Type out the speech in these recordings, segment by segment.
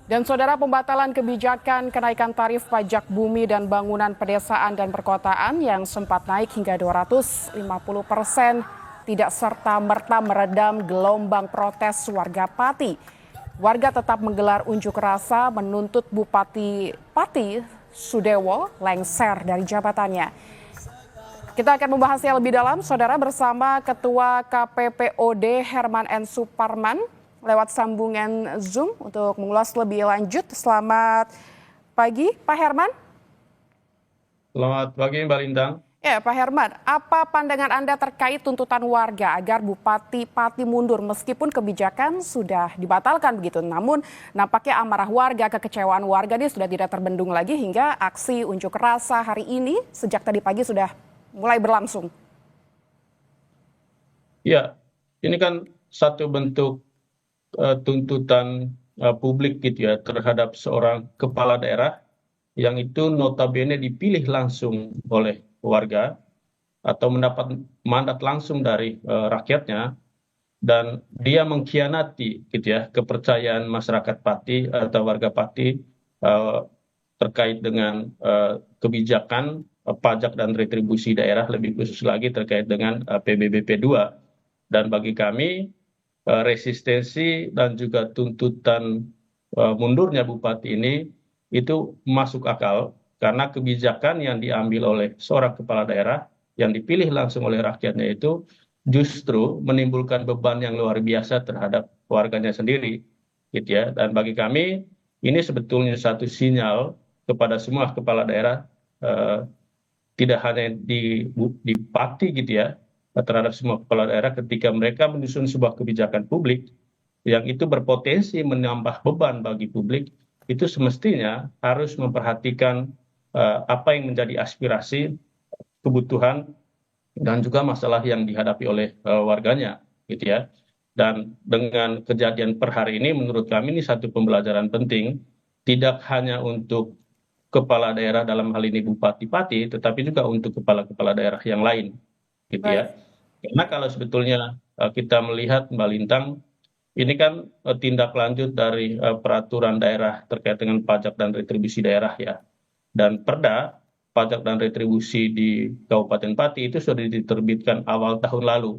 Dan saudara, pembatalan kebijakan kenaikan tarif pajak bumi dan bangunan pedesaan dan perkotaan yang sempat naik hingga 250% tidak serta-merta meredam gelombang protes warga Pati. Warga tetap menggelar unjuk rasa menuntut Bupati Pati Sudewo lengser dari jabatannya. Kita akan membahasnya lebih dalam, saudara, bersama Ketua KPPOD Herman N. Suparman lewat sambungan Zoom untuk mengulas lebih lanjut. Selamat pagi, Pak Herman. Selamat pagi Mbak Lintang. Ya, Pak Herman, apa pandangan Anda terkait tuntutan warga agar Bupati Pati mundur meskipun kebijakan sudah dibatalkan begitu? Namun nampaknya amarah warga, kekecewaan warga ini sudah tidak terbendung lagi hingga aksi unjuk rasa hari ini sejak tadi pagi sudah mulai berlangsung. Ya, ini kan satu bentuk tuntutan publik gitu ya terhadap seorang kepala daerah yang itu notabene dipilih langsung oleh warga atau mendapat mandat langsung dari rakyatnya dan dia mengkhianati gitu ya kepercayaan masyarakat Pati atau warga Pati eh, terkait dengan kebijakan pajak dan retribusi daerah, lebih khusus lagi terkait dengan PBBP 2. Dan bagi kami resistensi dan juga tuntutan mundurnya bupati ini itu masuk akal karena kebijakan yang diambil oleh seorang kepala daerah yang dipilih langsung oleh rakyatnya itu justru menimbulkan beban yang luar biasa terhadap warganya sendiri, gitu ya. Dan bagi kami ini sebetulnya satu sinyal kepada semua kepala daerah, eh, tidak hanya di Pati gitu ya, terhadap semua kepala daerah ketika mereka menyusun sebuah kebijakan publik yang itu berpotensi menambah beban bagi publik, itu semestinya harus memperhatikan apa yang menjadi aspirasi, kebutuhan, dan juga masalah yang dihadapi oleh warganya, gitu ya. Dan dengan kejadian per hari ini, menurut kami ini satu pembelajaran penting, tidak hanya untuk kepala daerah dalam hal ini Bupati Pati, tetapi juga untuk kepala-kepala daerah yang lain, gitu Baik. ya. Karena kalau sebetulnya kita melihat Mbak Lintang, ini kan tindak lanjut dari peraturan daerah terkait dengan pajak dan retribusi daerah ya. Dan Perda pajak dan retribusi di Kabupaten Pati itu sudah diterbitkan awal tahun lalu.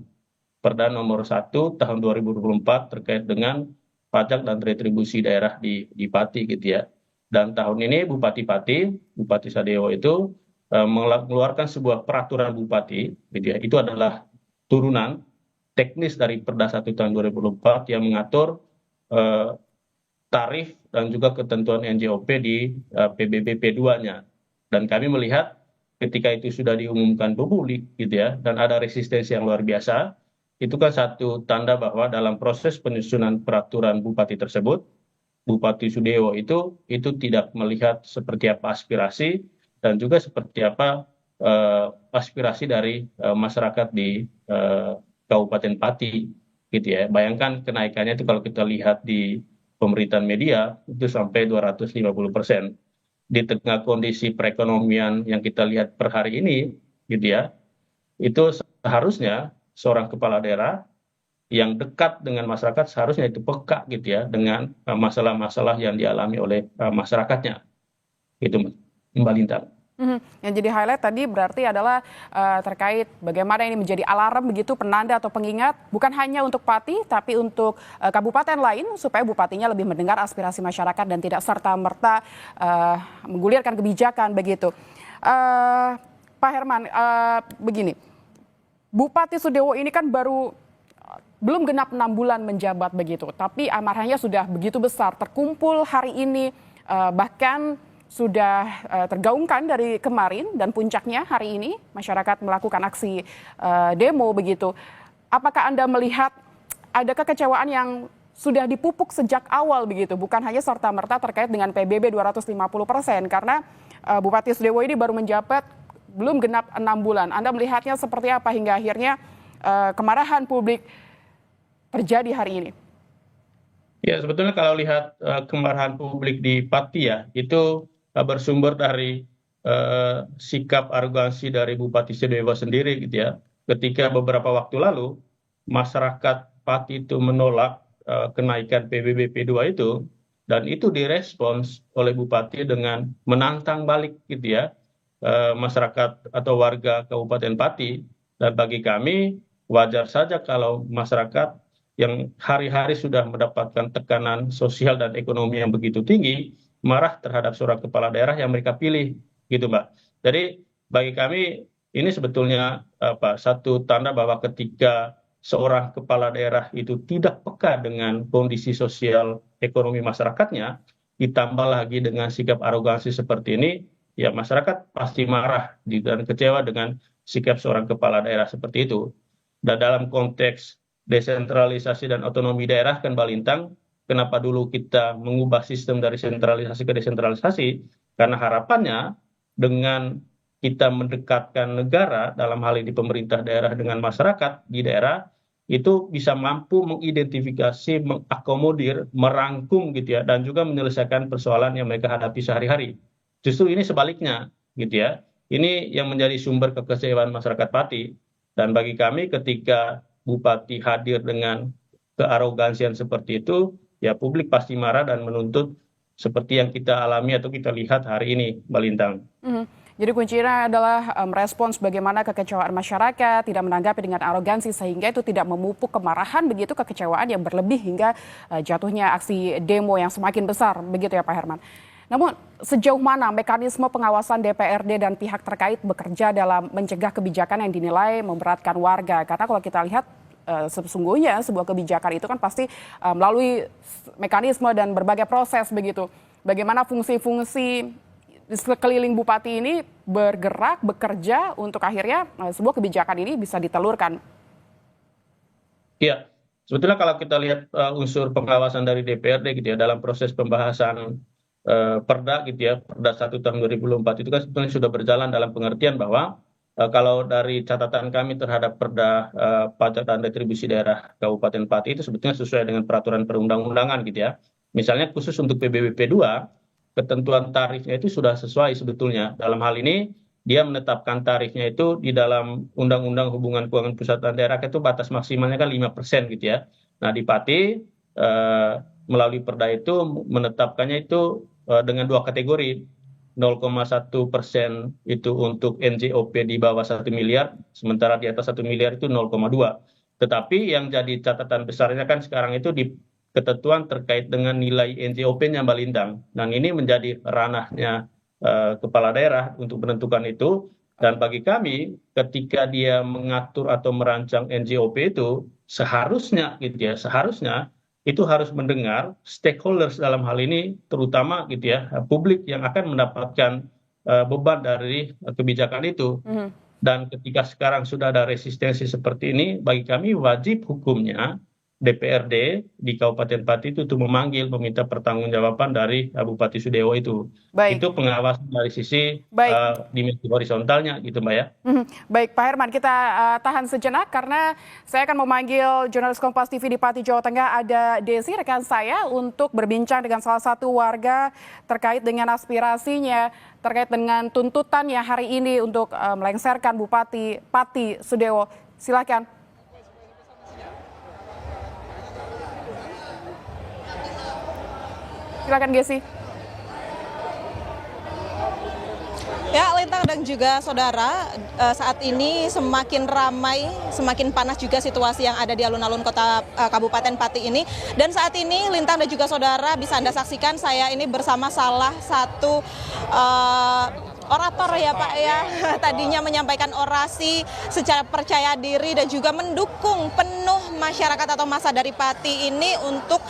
Perda nomor 1 tahun 2024 terkait dengan pajak dan retribusi daerah di Pati gitu ya. Dan tahun ini Bupati Pati, Bupati Sadewo itu mengeluarkan sebuah peraturan bupati, gitu ya. Itu adalah turunan teknis dari Perda 1 tahun 2024 yang mengatur eh, tarif dan juga ketentuan NJOP di PBBP 2-nya. Dan kami melihat ketika itu sudah diumumkan publik gitu ya, dan ada resistensi yang luar biasa, itu kan satu tanda bahwa dalam proses penyusunan peraturan bupati tersebut, Bupati Sudewo itu tidak melihat seperti apa aspirasi dan juga seperti apa aspirasi dari masyarakat di Kabupaten Pati, gitu ya. Bayangkan kenaikannya itu kalau kita lihat di pemberitaan media itu sampai 250%. Di tengah kondisi perekonomian yang kita lihat per hari ini, gitu ya, itu seharusnya seorang kepala daerah yang dekat dengan masyarakat seharusnya itu peka gitu ya dengan masalah-masalah yang dialami oleh masyarakatnya. Itu Mbak Lintang. Yang jadi highlight tadi berarti adalah terkait bagaimana ini menjadi alarm begitu, penanda atau pengingat bukan hanya untuk Pati tapi untuk kabupaten lain supaya bupatinya lebih mendengar aspirasi masyarakat dan tidak serta-merta menggulirkan kebijakan begitu. Pak Herman, begini, Bupati Sudewo ini kan baru belum genap 6 bulan menjabat begitu, tapi amarahnya sudah begitu besar, terkumpul hari ini, bahkan sudah tergaungkan dari kemarin dan puncaknya hari ini masyarakat melakukan aksi demo begitu. Apakah Anda melihat ada kekecewaan yang sudah dipupuk sejak awal begitu, bukan hanya serta-merta terkait dengan PBB 250% karena Bupati Sudewo ini baru menjabat belum genap 6 bulan. Anda melihatnya seperti apa hingga akhirnya kemarahan publik terjadi hari ini? Ya, sebetulnya kalau lihat kemarahan publik di Pati ya, itu bersumber dari sikap arogansi dari Bupati Sidoarjo sendiri gitu ya. Ketika beberapa waktu lalu masyarakat Pati itu menolak kenaikan PBBP 2 itu, dan itu direspons oleh Bupati dengan menantang balik gitu ya masyarakat atau warga Kabupaten Pati. Dan bagi kami wajar saja kalau masyarakat yang hari-hari sudah mendapatkan tekanan sosial dan ekonomi yang begitu tinggi marah terhadap seorang kepala daerah yang mereka pilih gitu Mbak. Jadi bagi kami ini sebetulnya satu tanda bahwa ketika seorang kepala daerah itu tidak peka dengan kondisi sosial ekonomi masyarakatnya, ditambah lagi dengan sikap arogansi seperti ini, ya masyarakat pasti marah dan kecewa dengan sikap seorang kepala daerah seperti itu. Dan dalam konteks desentralisasi dan otonomi daerah kan Balintang, kenapa dulu kita mengubah sistem dari sentralisasi ke desentralisasi? Karena harapannya dengan kita mendekatkan negara, dalam hal ini pemerintah daerah dengan masyarakat di daerah, itu bisa mampu mengidentifikasi, mengakomodir, merangkum gitu ya, dan juga menyelesaikan persoalan yang mereka hadapi sehari-hari. Justru ini sebaliknya gitu ya. Ini yang menjadi sumber kekecewaan masyarakat Pati. Dan bagi kami ketika Bupati hadir dengan kearogansian seperti itu, ya publik pasti marah dan menuntut seperti yang kita alami atau kita lihat hari ini, Balintang. Jadi kuncinya adalah merespons bagaimana kekecewaan masyarakat, tidak menanggapi dengan arogansi sehingga itu tidak memupuk kemarahan begitu, kekecewaan yang berlebih hingga jatuhnya aksi demo yang semakin besar begitu ya Pak Herman. Namun sejauh mana mekanisme pengawasan DPRD dan pihak terkait bekerja dalam mencegah kebijakan yang dinilai memberatkan warga? Karena kalau kita lihat sesungguhnya sebuah kebijakan itu kan pasti melalui mekanisme dan berbagai proses begitu. Bagaimana fungsi-fungsi di sekeliling bupati ini bergerak, bekerja untuk akhirnya sebuah kebijakan ini bisa ditelurkan. Iya, sebetulnya kalau kita lihat unsur pengawasan dari DPRD gitu ya dalam proses pembahasan Perda gitu ya, Perda 1 tahun 2004 itu kan sebetulnya sudah berjalan dalam pengertian bahwa kalau dari catatan kami terhadap Perda pajak dan retribusi daerah Kabupaten Pati itu sebetulnya sesuai dengan peraturan perundang-undangan gitu ya. Misalnya khusus untuk PBBP 2, ketentuan tarifnya itu sudah sesuai sebetulnya. Dalam hal ini dia menetapkan tarifnya itu di dalam Undang-Undang Hubungan Keuangan Pusat dan Daerah itu batas maksimalnya kan 5% gitu ya. Nah di Pati melalui Perda itu menetapkannya itu dengan 2 kategori. 0,1% itu untuk NJOP di bawah 1 miliar, sementara di atas 1 miliar itu 0,2. Tetapi yang jadi catatan besarnya kan sekarang itu di ketentuan terkait dengan nilai NJOP-nya Balintang. Dan ini menjadi ranahnya kepala daerah untuk menentukan itu. Dan bagi kami, ketika dia mengatur atau merancang NJOP itu, seharusnya gitu ya, seharusnya itu harus mendengar stakeholders dalam hal ini, terutama gitu ya, publik yang akan mendapatkan beban dari kebijakan itu. Dan ketika sekarang sudah ada resistensi seperti ini, bagi kami wajib hukumnya DPRD di Kabupaten Pati itu untuk memanggil meminta pertanggungjawaban dari Bupati Sudewo itu. Baik. Itu pengawasan dari sisi dimensi horizontalnya gitu Mbak ya. Baik Pak Herman, kita tahan sejenak karena saya akan memanggil jurnalis Kompas TV di Pati, Jawa Tengah, ada Desi rekan saya untuk berbincang dengan salah satu warga terkait dengan aspirasinya, terkait dengan tuntutannya hari ini untuk melengsarkan Bupati Pati Sudewo. Silakan. Silakan Gesi. Ya, Lintang dan juga saudara, saat ini semakin ramai, semakin panas juga situasi yang ada di alun-alun kota Kabupaten Pati ini. Dan saat ini Lintang dan juga saudara bisa Anda saksikan saya ini bersama salah satu orator ya Pak ya, tadinya menyampaikan orasi secara percaya diri dan juga mendukung penuh masyarakat atau massa dari Pati ini untuk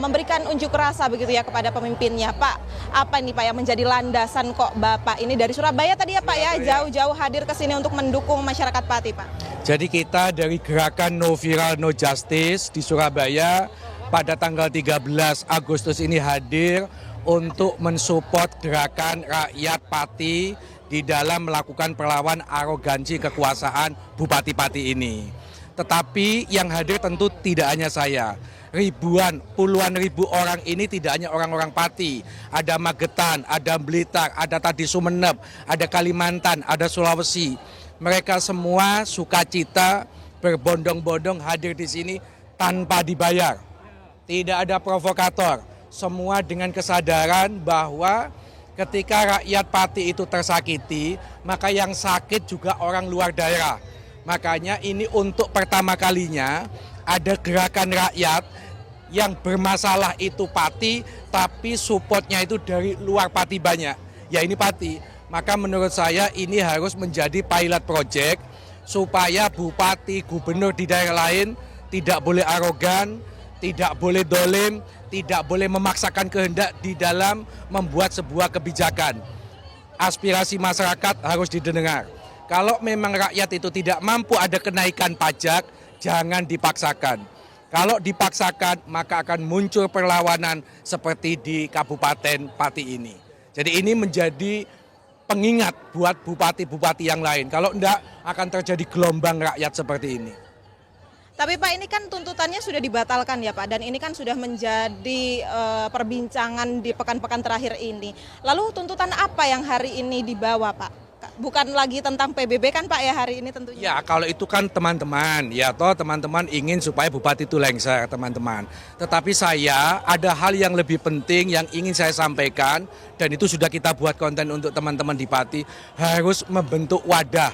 memberikan unjuk rasa begitu ya kepada pemimpinnya. Pak, apa ini Pak yang menjadi landasan kok Bapak ini dari Surabaya tadi ya Pak ya, jauh-jauh hadir ke sini untuk mendukung masyarakat Pati Pak? Jadi kita dari gerakan No Viral No Justice di Surabaya pada tanggal 13 Agustus ini hadir untuk mensupport gerakan rakyat Pati di dalam melakukan perlawan arogansi kekuasaan Bupati Pati ini. Tetapi yang hadir tentu tidak hanya saya. Ribuan, puluhan ribu orang ini tidak hanya orang-orang Pati. Ada Magetan, ada Blitar, ada tadi Sumeneb, ada Kalimantan, ada Sulawesi. Mereka semua sukacita berbondong-bondong hadir di sini tanpa dibayar. Tidak ada provokator. semua dengan kesadaran bahwa ketika rakyat Pati itu tersakiti, maka yang sakit juga orang luar daerah. Makanya ini untuk pertama kalinya ada gerakan rakyat yang bermasalah itu Pati, tapi supportnya itu dari luar Pati banyak. Ya ini Pati. Maka menurut saya ini harus menjadi pilot project supaya bupati, gubernur di daerah lain tidak boleh arogan, tidak boleh dolim, tidak boleh memaksakan kehendak di dalam membuat sebuah kebijakan. Aspirasi masyarakat harus didengar. Kalau memang rakyat itu tidak mampu ada kenaikan pajak, jangan dipaksakan. Kalau dipaksakan maka akan muncul perlawanan seperti di Kabupaten Pati ini. Jadi ini menjadi pengingat buat bupati-bupati yang lain. Kalau enggak akan terjadi gelombang rakyat seperti ini. Tapi Pak, ini kan tuntutannya sudah dibatalkan ya Pak, dan ini kan sudah menjadi perbincangan di pekan-pekan terakhir ini. Lalu tuntutan apa yang hari ini dibawa Pak? Bukan lagi tentang PBB kan Pak ya hari ini tentunya? Ya kalau itu kan teman-teman, ya toh teman-teman ingin supaya bupati itu lengser teman-teman. Tetapi saya ada hal yang lebih penting yang ingin saya sampaikan dan itu sudah kita buat konten untuk teman-teman di Pati, harus membentuk wadah.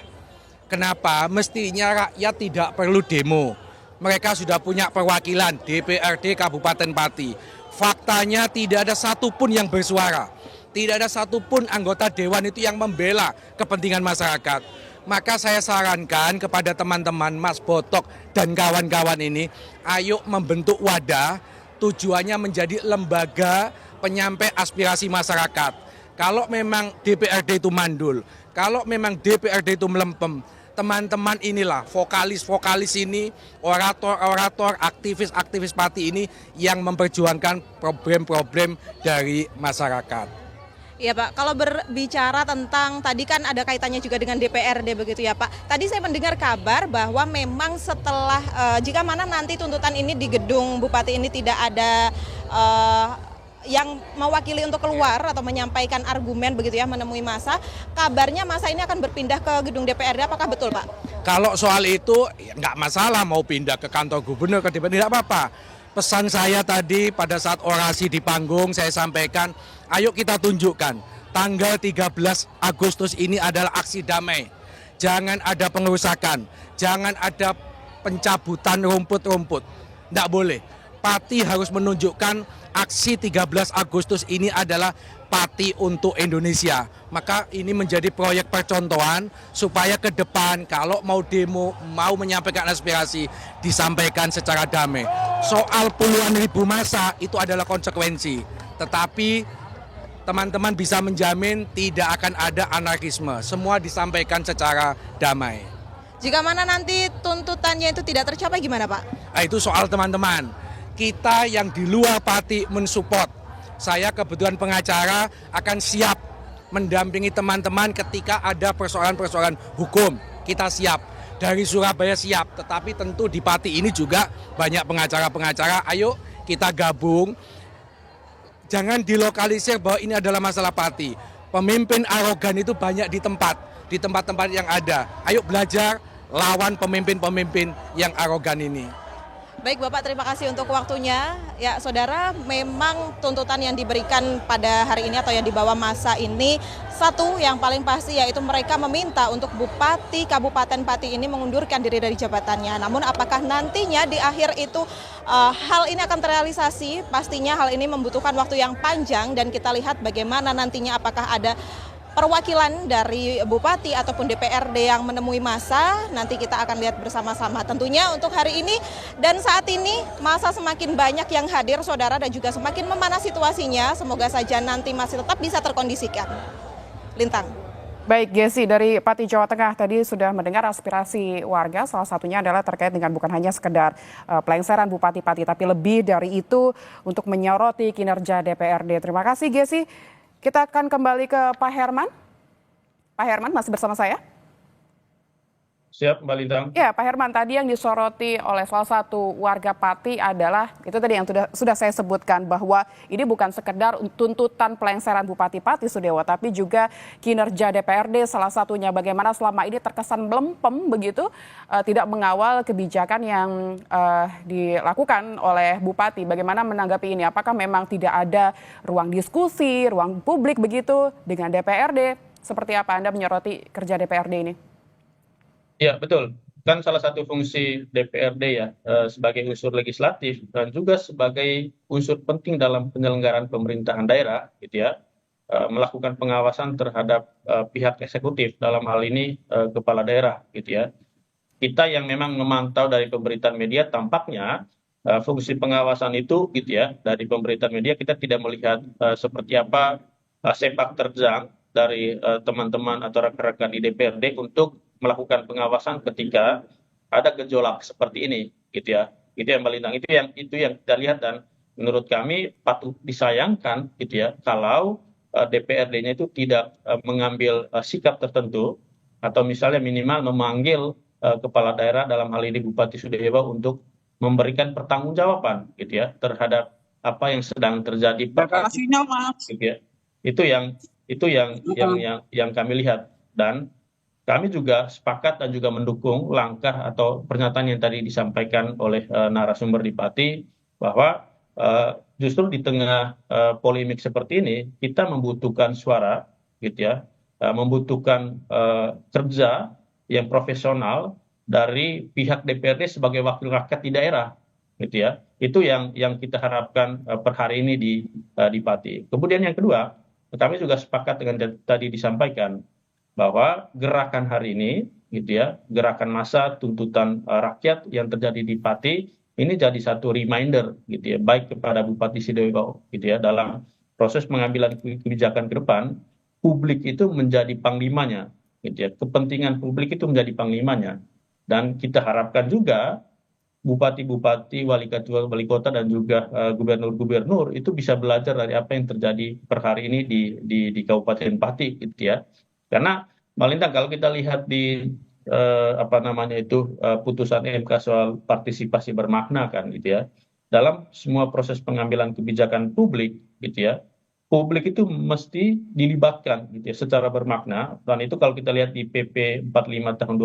Kenapa? Mestinya rakyat tidak perlu demo. Mereka sudah punya perwakilan DPRD Kabupaten Pati. Faktanya tidak ada satupun yang bersuara. Tidak ada satupun anggota dewan itu yang membela kepentingan masyarakat. Maka saya sarankan kepada teman-teman Mas Botok dan kawan-kawan ini, ayo membentuk wadah, tujuannya menjadi lembaga penyampai aspirasi masyarakat. Kalau memang DPRD itu mandul, kalau memang DPRD itu melempem, teman-teman inilah vokalis-vokalis ini, orator-orator, aktivis-aktivis Pati ini yang memperjuangkan problem-problem dari masyarakat. Iya Pak, kalau berbicara tentang tadi kan ada kaitannya juga dengan DPRD begitu ya Pak. Tadi saya mendengar kabar bahwa memang setelah jika mana nanti tuntutan ini di gedung Bupati ini tidak ada yang mewakili untuk keluar atau menyampaikan argumen begitu ya, menemui massa, kabarnya massa ini akan berpindah ke gedung DPRD, apakah betul Pak? Kalau soal itu ya nggak masalah mau pindah ke kantor gubernur, ke DPRD, tidak apa-apa. Pesan saya tadi pada saat orasi di panggung saya sampaikan, ayo kita tunjukkan tanggal 13 Agustus ini adalah aksi damai. Jangan ada pengerusakan, jangan ada pencabutan rumput-rumput. Tidak boleh. Pati harus menunjukkan aksi 13 Agustus ini adalah Pati untuk Indonesia. Maka ini menjadi proyek percontohan supaya ke depan kalau mau demo, mau menyampaikan aspirasi, disampaikan secara damai. Soal puluhan ribu massa itu adalah konsekuensi. Tetapi teman-teman bisa menjamin tidak akan ada anarkisme. Semua disampaikan secara damai. Jika mana nanti tuntutannya itu tidak tercapai gimana Pak? Nah, itu soal teman-teman. Kita yang di luar Pati mensupport. Saya kebetulan pengacara akan siap mendampingi teman-teman ketika ada persoalan-persoalan hukum. Kita siap. Dari Surabaya siap. Tetapi tentu di Pati ini juga banyak pengacara-pengacara. Ayo kita gabung. Jangan dilokalisir bahwa ini adalah masalah Pati. Pemimpin arogan itu banyak di tempat-tempat yang ada. Ayo belajar lawan pemimpin-pemimpin yang arogan ini. Baik Bapak, terima kasih untuk waktunya. Ya Saudara, memang tuntutan yang diberikan pada hari ini atau yang dibawa massa ini, satu yang paling pasti yaitu mereka meminta untuk Bupati Kabupaten Pati ini mengundurkan diri dari jabatannya. Namun apakah nantinya di akhir itu hal ini akan terrealisasi? Pastinya hal ini membutuhkan waktu yang panjang dan kita lihat bagaimana nantinya apakah ada perwakilan dari Bupati ataupun DPRD yang menemui massa, nanti kita akan lihat bersama-sama. Tentunya untuk hari ini dan saat ini massa semakin banyak yang hadir Saudara dan juga semakin memanas situasinya. Semoga saja nanti masih tetap bisa terkondisikan. Lintang. Baik, Gesi, dari Pati Jawa Tengah tadi sudah mendengar aspirasi warga, salah satunya adalah terkait dengan bukan hanya sekedar pelengseran Bupati Pati, tapi lebih dari itu untuk menyoroti kinerja DPRD. Terima kasih, Gesi. Kita akan kembali ke Pak Herman. Pak Herman masih bersama saya? Siap, Mbak Lintang. Ya, Pak Herman, tadi yang disoroti oleh salah satu warga Pati adalah, itu tadi yang sudah saya sebutkan, bahwa ini bukan sekedar tuntutan pelengseran Bupati Pati Sudewo, tapi juga kinerja DPRD salah satunya, bagaimana selama ini terkesan melempem begitu, tidak mengawal kebijakan yang dilakukan oleh Bupati. Bagaimana menanggapi ini? Apakah memang tidak ada ruang diskusi, ruang publik begitu dengan DPRD? Seperti apa Anda menyoroti kerja DPRD ini? Ya, betul. Kan salah satu fungsi DPRD ya, sebagai unsur legislatif dan juga sebagai unsur penting dalam penyelenggaraan pemerintahan daerah, gitu ya, melakukan pengawasan terhadap pihak eksekutif, dalam hal ini kepala daerah, gitu ya. Kita yang memang memantau dari pemberitaan media, tampaknya fungsi pengawasan itu, gitu ya, dari pemberitaan media kita tidak melihat seperti apa sepak terjang dari teman-teman atau rekan-rekan di DPRD untuk melakukan pengawasan ketika ada gejolak seperti ini, gitu ya. Itu yang melintang, itu yang kita lihat, dan menurut kami patut disayangkan, gitu ya, kalau DPRD-nya itu tidak mengambil sikap tertentu atau misalnya minimal memanggil kepala daerah, dalam hal ini Bupati Sudewo, untuk memberikan pertanggungjawaban, gitu ya, terhadap apa yang sedang terjadi. Makasihnya, Mas. Gitu ya. Itu yang kami lihat, dan kami juga sepakat dan juga mendukung langkah atau pernyataan yang tadi disampaikan oleh narasumber di Pati, bahwa justru di tengah polemik seperti ini kita membutuhkan suara, gitu ya, membutuhkan kerja yang profesional dari pihak DPRD sebagai wakil rakyat di daerah, gitu ya. Itu yang kita harapkan per hari ini di Pati. Kemudian yang kedua, kami juga sepakat dengan tadi disampaikan bahwa gerakan hari ini, gitu ya, gerakan massa tuntutan rakyat yang terjadi di Pati ini jadi satu reminder, gitu ya, baik kepada Bupati Sudewo, gitu ya, dalam proses pengambilan kebijakan ke depan, publik itu menjadi panglimanya, gitu ya, kepentingan publik itu menjadi panglimanya, dan kita harapkan juga bupati-bupati, wali kota dan juga gubernur-gubernur itu bisa belajar dari apa yang terjadi per hari ini di Kabupaten Pati, gitu ya. Karena Malintang, kalau kita lihat di putusan MK soal partisipasi bermakna, kan, gitu ya, dalam semua proses pengambilan kebijakan publik, gitu ya, publik itu mesti dilibatkan, gitu ya, secara bermakna. Dan itu kalau kita lihat di PP 45 tahun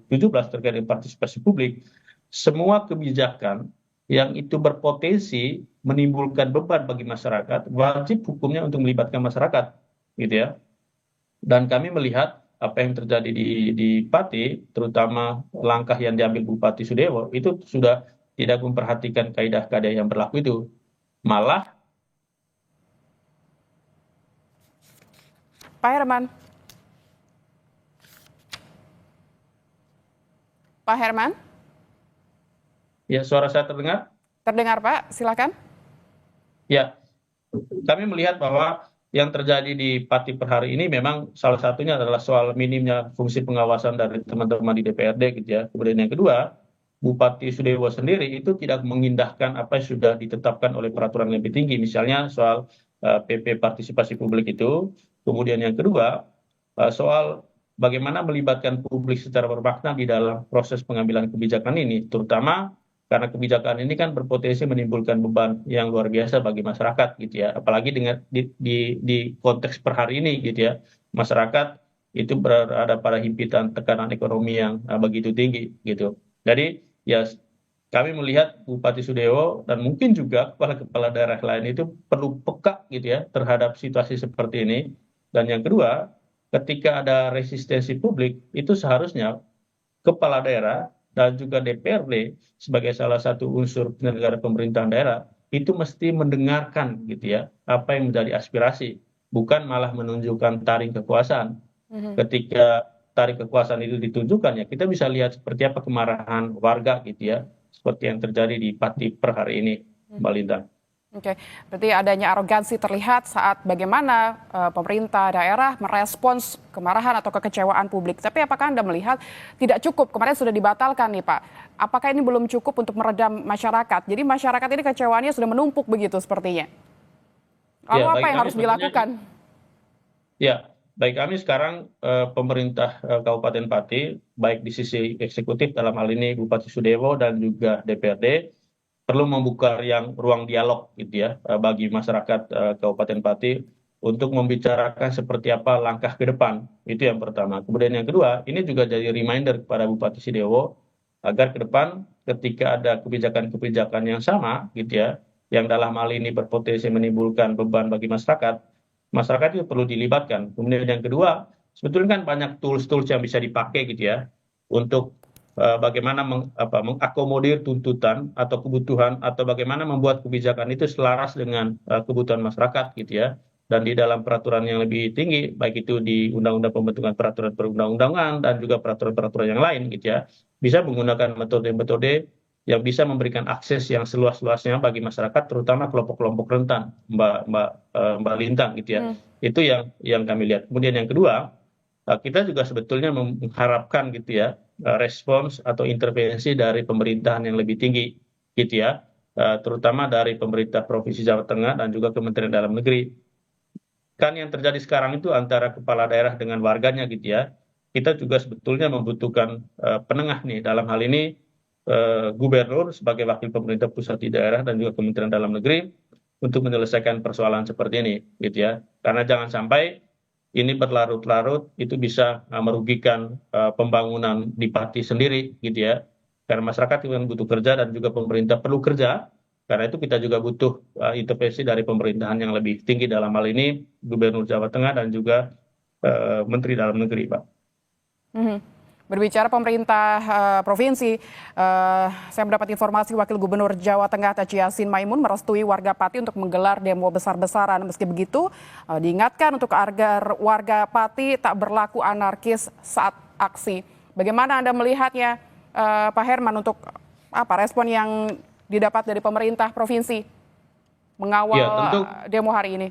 2017 terkait dengan partisipasi publik, semua kebijakan yang itu berpotensi menimbulkan beban bagi masyarakat, wajib hukumnya untuk melibatkan masyarakat, gitu ya. Dan kami melihat apa yang terjadi di Pati, terutama langkah yang diambil Bupati Sudewo, itu sudah tidak memperhatikan kaidah-kaidah yang berlaku itu. Malah Pak Herman. Pak Herman? ya, suara saya terdengar? Terdengar Pak, silakan. Ya, kami melihat bahwa yang terjadi di Pati per hari ini memang salah satunya adalah soal minimnya fungsi pengawasan dari teman-teman di DPRD, gitu ya. Kemudian yang kedua, Bupati Sudewo sendiri itu tidak mengindahkan apa yang sudah ditetapkan oleh peraturan lebih tinggi, misalnya soal PP partisipasi publik itu. Kemudian yang kedua, soal bagaimana melibatkan publik secara bermakna di dalam proses pengambilan kebijakan ini, terutama karena kebijakan ini kan berpotensi menimbulkan beban yang luar biasa bagi masyarakat, gitu ya, apalagi dengan di konteks per hari ini, gitu ya, masyarakat itu berada pada himpitan tekanan ekonomi yang begitu tinggi, gitu. Jadi ya, kami melihat Bupati Sudewo dan mungkin juga kepala-kepala daerah lain itu perlu peka, gitu ya, terhadap situasi seperti ini. Dan yang kedua, ketika ada resistensi publik, itu seharusnya kepala daerah dan juga DPRD sebagai salah satu unsur penyelenggara pemerintahan daerah itu mesti mendengarkan, gitu ya, apa yang menjadi aspirasi, bukan malah menunjukkan taring kekuasaan. Ketika taring kekuasaan itu ditunjukkan, ya kita bisa lihat seperti apa kemarahan warga, gitu ya, seperti yang terjadi di Pati per hari ini, Mbak Linda. Oke, berarti adanya arogansi terlihat saat bagaimana pemerintah daerah merespons kemarahan atau kekecewaan publik. Tapi apakah Anda melihat tidak cukup? Kemarin sudah dibatalkan nih Pak. Apakah ini belum cukup untuk meredam masyarakat? Jadi masyarakat ini kecewaannya sudah menumpuk begitu sepertinya. Lalu Ya, apa bagi yang kami harus dilakukan? Ya, baik kami sekarang pemerintah Kabupaten Pati, baik di sisi eksekutif dalam hal ini Bupati Sudewo dan juga DPRD, perlu membuka ruang dialog gitu ya bagi masyarakat Kabupaten Pati untuk membicarakan seperti apa langkah ke depan. Itu yang pertama. Kemudian yang kedua, ini juga jadi reminder kepada Bupati Sudewo agar ke depan ketika ada kebijakan-kebijakan yang sama gitu ya, yang dalam hal ini berpotensi menimbulkan beban bagi masyarakat, masyarakat itu perlu dilibatkan. Kemudian yang kedua, sebetulnya kan banyak tools-tools yang bisa dipakai gitu ya untuk bagaimana mengakomodir tuntutan atau kebutuhan atau bagaimana membuat kebijakan itu selaras dengan kebutuhan masyarakat gitu ya. Dan di dalam peraturan yang lebih tinggi, baik itu di Undang-Undang Pembentukan Peraturan Perundang-undangan dan juga peraturan-peraturan yang lain gitu ya, bisa menggunakan metode-metode yang bisa memberikan akses yang seluas-luasnya bagi masyarakat, terutama kelompok-kelompok rentan, Mbak Lintang gitu ya. Itu yang kami lihat. Kemudian yang kedua, kita juga sebetulnya mengharapkan gitu ya respons atau intervensi dari pemerintahan yang lebih tinggi gitu ya, terutama dari pemerintah Provinsi Jawa Tengah dan juga Kementerian Dalam Negeri. Kan yang terjadi sekarang itu antara kepala daerah dengan warganya gitu ya. Kita juga sebetulnya membutuhkan penengah nih dalam hal ini gubernur sebagai wakil pemerintah pusat di daerah dan juga Kementerian Dalam Negeri untuk menyelesaikan persoalan seperti ini gitu ya. Karena jangan sampai ini berlarut-larut itu bisa merugikan pembangunan di Pati sendiri gitu ya. Karena masyarakat juga butuh kerja dan juga pemerintah perlu kerja. Karena itu kita juga butuh intervensi dari pemerintahan yang lebih tinggi dalam hal ini Gubernur Jawa Tengah dan juga Menteri Dalam Negeri, Pak. Mhm. Berbicara pemerintah provinsi, saya mendapat informasi Wakil Gubernur Jawa Tengah Taci Yassin Maimun merestui warga Pati untuk menggelar demo besar-besaran. Meski begitu, diingatkan untuk agar warga Pati tak berlaku anarkis saat aksi. Bagaimana Anda melihatnya, Pak Herman, untuk respon yang didapat dari pemerintah provinsi mengawal demo hari ini?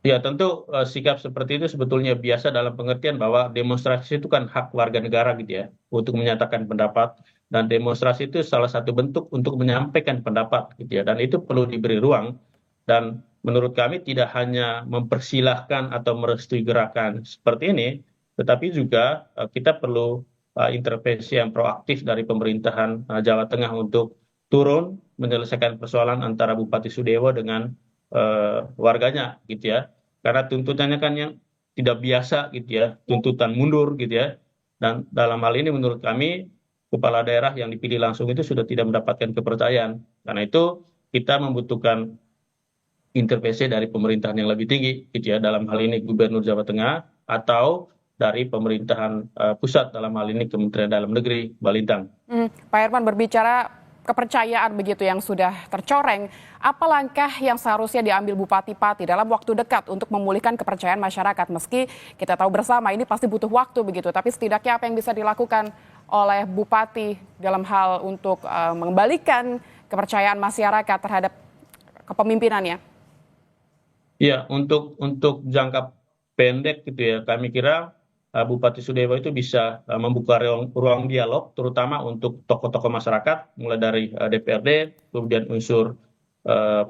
Ya, tentu sikap seperti itu sebetulnya biasa dalam pengertian bahwa demonstrasi itu kan hak warga negara gitu ya, untuk menyatakan pendapat, dan demonstrasi itu salah satu bentuk untuk menyampaikan pendapat gitu ya, dan itu perlu diberi ruang. Dan menurut kami tidak hanya mempersilahkan atau merestui gerakan seperti ini, tetapi juga kita perlu intervensi yang proaktif dari pemerintahan Jawa Tengah untuk turun menyelesaikan persoalan antara Bupati Sudewo dengan warganya gitu ya. Karena tuntutannya kan yang tidak biasa gitu ya, tuntutan mundur gitu ya. Dan dalam hal ini menurut kami kepala daerah yang dipilih langsung itu sudah tidak mendapatkan kepercayaan. Karena itu kita membutuhkan intervensi dari pemerintahan yang lebih tinggi gitu ya, dalam hal ini Gubernur Jawa Tengah atau dari pemerintahan pusat, dalam hal ini Kementerian Dalam Negeri, Balintang. Pak Herman, berbicara kepercayaan begitu yang sudah tercoreng, apa langkah yang seharusnya diambil Bupati Pati dalam waktu dekat untuk memulihkan kepercayaan masyarakat? Meski kita tahu bersama ini pasti butuh waktu begitu, tapi setidaknya apa yang bisa dilakukan oleh Bupati dalam hal untuk mengembalikan kepercayaan masyarakat terhadap kepemimpinannya? Ya, untuk jangka pendek gitu ya, kami kira Bupati Sudewo itu bisa membuka ruang dialog, terutama untuk tokoh-tokoh masyarakat, mulai dari DPRD, kemudian unsur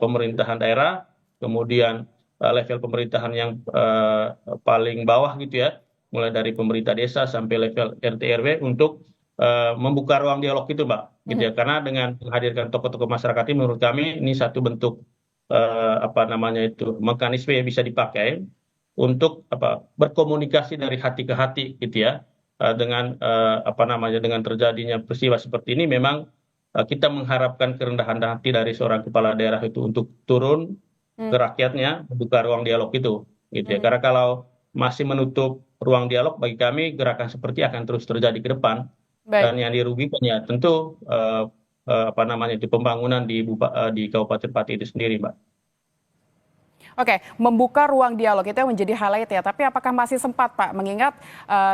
pemerintahan daerah, kemudian level pemerintahan yang paling bawah gitu ya, mulai dari pemerintah desa sampai level RT RW untuk membuka ruang dialog itu, Mbak, gitu ya. Karena dengan menghadirkan tokoh-tokoh masyarakat ini, menurut kami ini satu bentuk mekanisme yang bisa dipakai untuk berkomunikasi dari hati ke hati gitu ya, dengan dengan terjadinya peristiwa seperti ini. Memang kita mengharapkan kerendahan hati dari seorang kepala daerah itu untuk turun ke rakyatnya, membuka ruang dialog itu gitu ya. Karena kalau masih menutup ruang dialog, bagi kami gerakan seperti akan terus terjadi ke depan. Dan yang dirugikan ya tentu pembangunan di Kabupaten Pati itu sendiri, Mbak. Oke, membuka ruang dialog itu yang menjadi highlight ya. Tapi apakah masih sempat, Pak, mengingat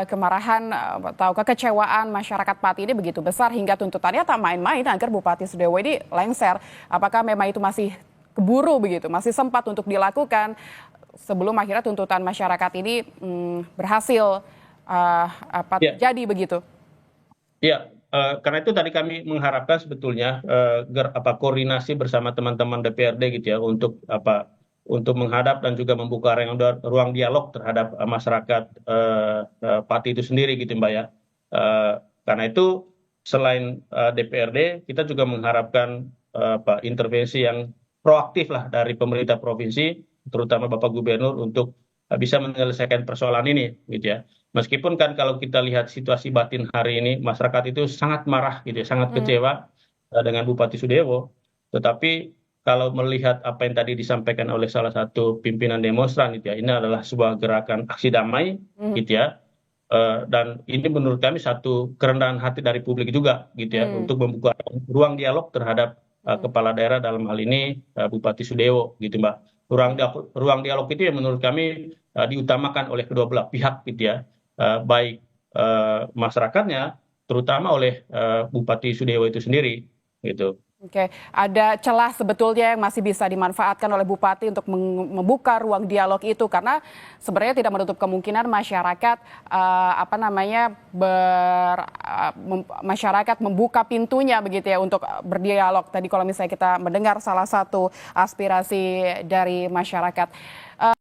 kemarahan atau kekecewaan masyarakat Pati ini begitu besar hingga tuntutannya tak main-main agar Bupati Sudewo ini lengser. Apakah memang itu masih keburu begitu, masih sempat untuk dilakukan sebelum akhirnya tuntutan masyarakat ini berhasil terjadi begitu? Ya, karena itu tadi kami mengharapkan sebetulnya koordinasi bersama teman-teman DPRD gitu ya, untuk untuk menghadap dan juga membuka ruang dialog terhadap masyarakat Pati itu sendiri gitu Mbak ya. Karena itu selain DPRD, kita juga mengharapkan intervensi yang proaktif lah dari pemerintah provinsi, terutama Bapak Gubernur untuk bisa menyelesaikan persoalan ini gitu ya. Meskipun kan kalau kita lihat situasi batin hari ini, masyarakat itu sangat marah gitu ya, sangat kecewa dengan Bupati Sudewo. Tetapi kalau melihat apa yang tadi disampaikan oleh salah satu pimpinan demonstran gitu ya, ini adalah sebuah gerakan aksi damai gitu ya. Dan ini menurut kami satu kerendahan hati dari publik juga gitu ya, untuk membuka ruang dialog terhadap kepala daerah dalam hal ini Bupati Sudewo gitu Mbak. Ruang dialog itu yang menurut kami diutamakan oleh kedua belah pihak gitu ya, baik masyarakatnya terutama oleh Bupati Sudewo itu sendiri gitu. Oke, ada celah sebetulnya yang masih bisa dimanfaatkan oleh Bupati untuk membuka ruang dialog itu karena sebenarnya tidak menutup kemungkinan masyarakat masyarakat membuka pintunya begitu ya untuk berdialog. Tadi kalau misalnya kita mendengar salah satu aspirasi dari masyarakat.